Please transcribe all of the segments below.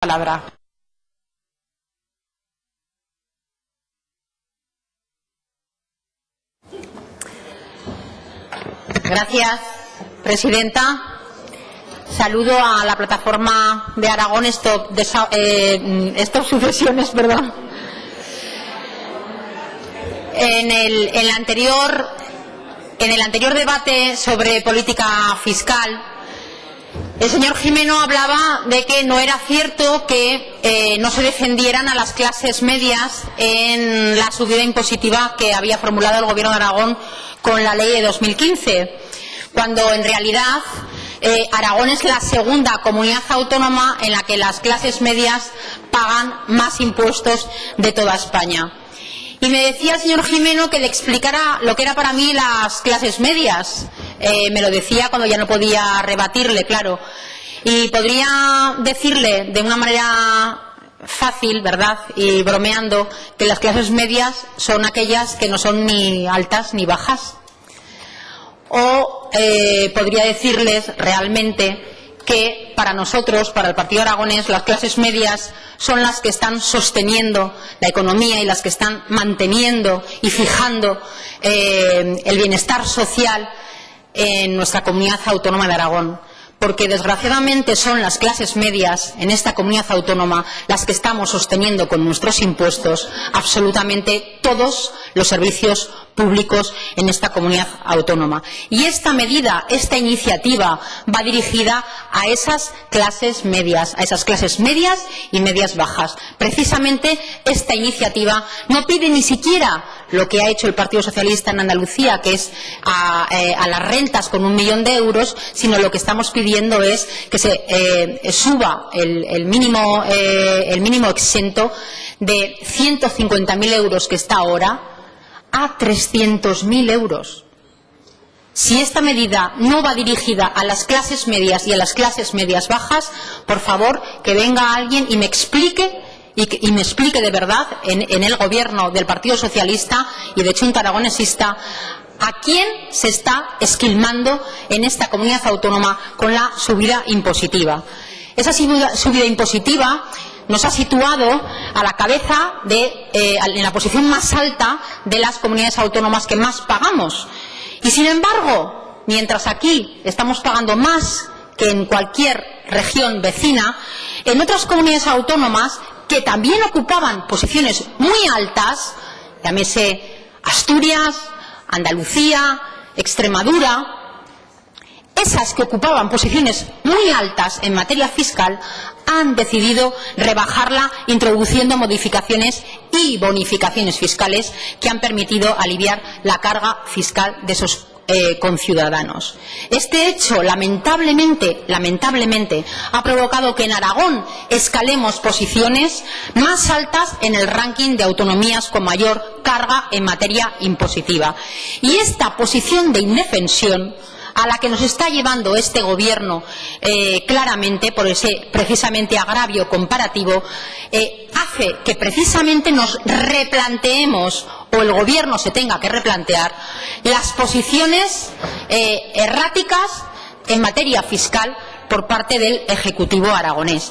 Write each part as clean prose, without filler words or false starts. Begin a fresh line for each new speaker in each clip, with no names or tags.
Palabra. Gracias, presidenta. Saludo a la plataforma de Aragón Stop Sucesiones, perdón. En el anterior debate sobre política fiscal, el señor Gimeno hablaba de que no era cierto que no se defendieran a las clases medias en la subida impositiva que había formulado el Gobierno de Aragón con la ley de 2015, cuando en realidad Aragón es la segunda comunidad autónoma en la que las clases medias pagan más impuestos de toda España. Y me decía el señor Gimeno que le explicara lo que era para mí las clases medias. Me lo decía cuando ya no podía rebatirle, claro. Y podría decirle de una manera fácil, ¿verdad?, y bromeando, que las clases medias son aquellas que no son ni altas ni bajas. O podría decirles realmente que para nosotros, para el Partido Aragonés, las clases medias son las que están sosteniendo la economía y las que están manteniendo y fijando el bienestar social en nuestra comunidad autónoma de Aragón. Porque desgraciadamente son las clases medias en esta comunidad autónoma las que estamos sosteniendo con nuestros impuestos absolutamente todos los servicios públicos en esta comunidad autónoma. Y esta medida, esta iniciativa va dirigida a esas clases medias y medias bajas. Precisamente esta iniciativa no pide ni siquiera lo que ha hecho el Partido Socialista en Andalucía, que es a las rentas con 1 millón de euros, sino lo que estamos pidiendo es que se suba el mínimo exento de 150.000 euros que está ahora a 300.000 euros. Si esta medida no va dirigida a las clases medias y a las clases medias bajas, por favor, que venga alguien y me explique de verdad en el gobierno del Partido Socialista y de Chunta Aragonesista a quién se está esquilmando en esta comunidad autónoma con la subida impositiva. Esa subida impositiva nos ha situado a la cabeza en la posición más alta de las comunidades autónomas que más pagamos. Y sin embargo, mientras aquí estamos pagando más que en cualquier región vecina, en otras comunidades autónomas que también ocupaban posiciones muy altas, llámese Asturias, Andalucía, Extremadura, esas que ocupaban posiciones muy altas en materia fiscal han decidido rebajarla introduciendo modificaciones y bonificaciones fiscales que han permitido aliviar la carga fiscal de esos conciudadanos. Este hecho, lamentablemente, ha provocado que en Aragón escalemos posiciones más altas en el ranking de autonomías con mayor carga en materia impositiva. Y esta posición de indefensión a la que nos está llevando este Gobierno claramente por ese precisamente agravio comparativo, hace que precisamente nos replanteemos, o el Gobierno se tenga que replantear, las posiciones erráticas en materia fiscal por parte del Ejecutivo aragonés.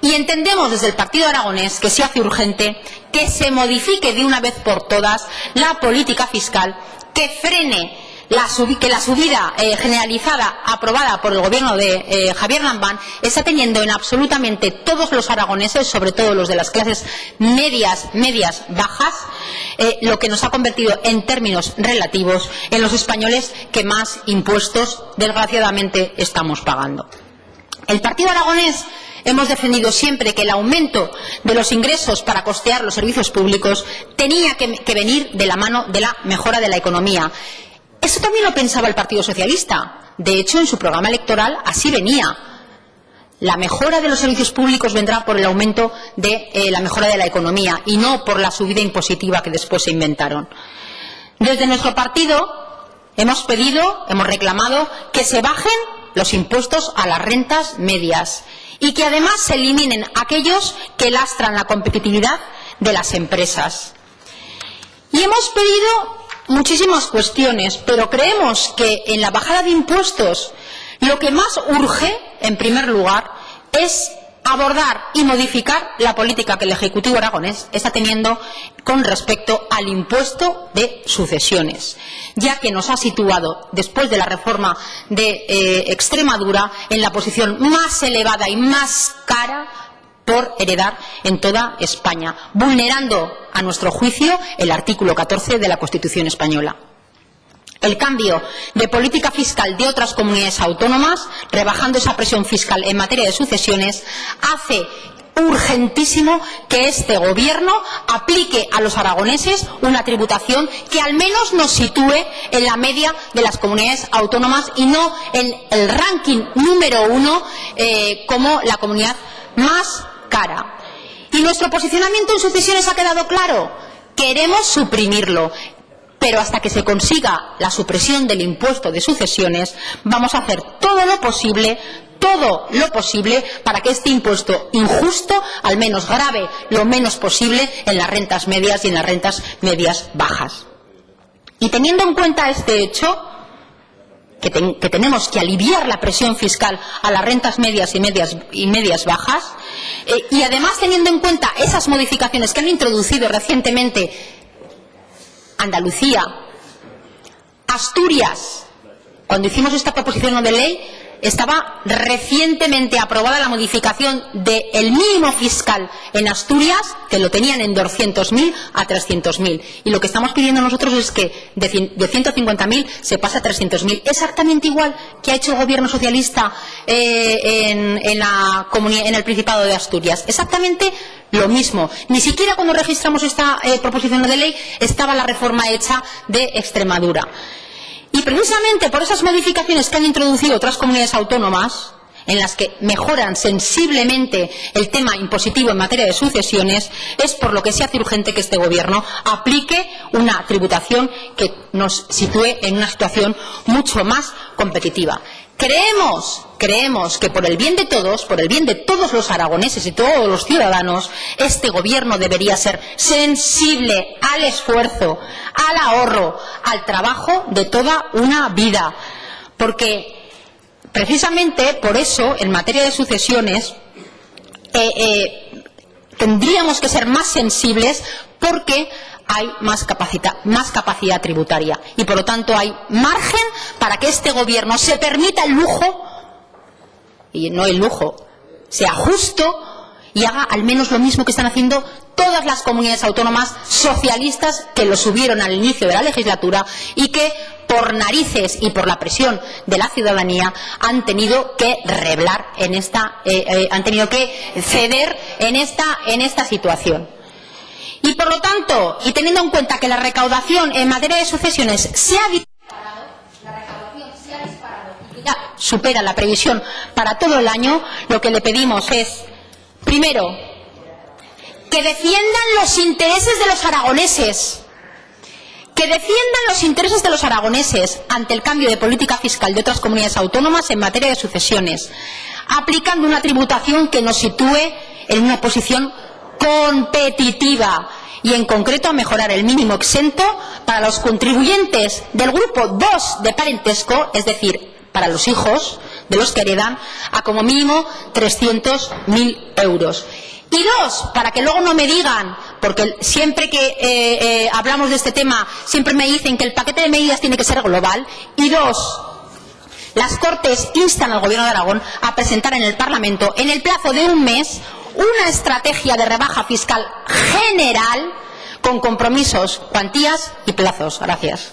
Y entendemos desde el Partido Aragonés que se hace urgente que se modifique de una vez por todas la política fiscal, que frene que la subida generalizada aprobada por el Gobierno de Javier Lambán está teniendo en absolutamente todos los aragoneses, sobre todo los de las clases medias bajas, lo que nos ha convertido en términos relativos en los españoles que más impuestos desgraciadamente estamos pagando. El Partido Aragonés hemos defendido siempre que el aumento de los ingresos para costear los servicios públicos tenía que venir de la mano de la mejora de la economía. Eso también lo pensaba el Partido Socialista. De hecho, en su programa electoral así venía. La mejora de los servicios públicos vendrá por el aumento de la mejora de la economía y no por la subida impositiva que después se inventaron. Desde nuestro partido hemos reclamado que se bajen los impuestos a las rentas medias y que además se eliminen aquellos que lastran la competitividad de las empresas. Y hemos pedido muchísimas cuestiones, pero creemos que en la bajada de impuestos lo que más urge, en primer lugar, es abordar y modificar la política que el Ejecutivo aragonés está teniendo con respecto al impuesto de sucesiones, ya que nos ha situado, después de la reforma de Extremadura, en la posición más elevada y más cara por heredar en toda España, vulnerando, a nuestro juicio, el artículo 14 de la Constitución española. El cambio de política fiscal de otras comunidades autónomas, rebajando esa presión fiscal en materia de sucesiones, hace urgentísimo que este Gobierno aplique a los aragoneses una tributación que al menos nos sitúe en la media de las comunidades autónomas y no en el ranking número 1 como la comunidad más cara. Y nuestro posicionamiento en sucesiones ha quedado claro. Queremos suprimirlo. Pero hasta que se consiga la supresión del impuesto de sucesiones, vamos a hacer todo lo posible para que este impuesto injusto al menos grave lo menos posible en las rentas medias y en las rentas medias bajas. Y teniendo en cuenta este hecho, que tenemos que aliviar la presión fiscal a las rentas medias y medias bajas, y además teniendo en cuenta esas modificaciones que han introducido recientemente Andalucía, Asturias, cuando hicimos esta proposición no de ley, estaba recientemente aprobada la modificación del mínimo fiscal en Asturias, que lo tenían en 200.000 a 300.000. Y lo que estamos pidiendo nosotros es que de 150.000 se pase a 300.000. Exactamente igual que ha hecho el Gobierno socialista en el Principado de Asturias. Exactamente lo mismo. Ni siquiera cuando registramos esta proposición de ley estaba la reforma hecha de Extremadura. Y precisamente por esas modificaciones que han introducido otras comunidades autónomas, en las que mejoran sensiblemente el tema impositivo en materia de sucesiones, es por lo que se hace urgente que este Gobierno aplique una tributación que nos sitúe en una situación mucho más competitiva. Creemos que por el bien de todos los aragoneses y todos los ciudadanos, este Gobierno debería ser sensible al esfuerzo, al ahorro, al trabajo de toda una vida. Porque precisamente por eso, en materia de sucesiones, tendríamos que ser más sensibles porque hay más capacidad tributaria y por lo tanto hay margen para que este Gobierno se permita el lujo, y no el lujo, sea justo y haga al menos lo mismo que están haciendo todas las comunidades autónomas socialistas que lo subieron al inicio de la legislatura y que por narices y por la presión de la ciudadanía han tenido que reblar han tenido que ceder en esta situación. Y por lo tanto, y teniendo en cuenta que la recaudación en materia de sucesiones se ha disparado, y ya supera la previsión para todo el año, lo que le pedimos es, primero, que defiendan los intereses de los aragoneses, ante el cambio de política fiscal de otras comunidades autónomas en materia de sucesiones, aplicando una tributación que nos sitúe en una posición competitiva y en concreto a mejorar el mínimo exento para los contribuyentes del grupo 2 de parentesco, es decir, para los hijos de los que heredan, a como mínimo 300.000 euros. Y dos, para que luego no me digan, porque siempre que hablamos de este tema, siempre me dicen que el paquete de medidas tiene que ser global. Y dos, las Cortes instan al Gobierno de Aragón a presentar en el Parlamento, en el plazo de un mes, una estrategia de rebaja fiscal general con compromisos, cuantías y plazos. Gracias.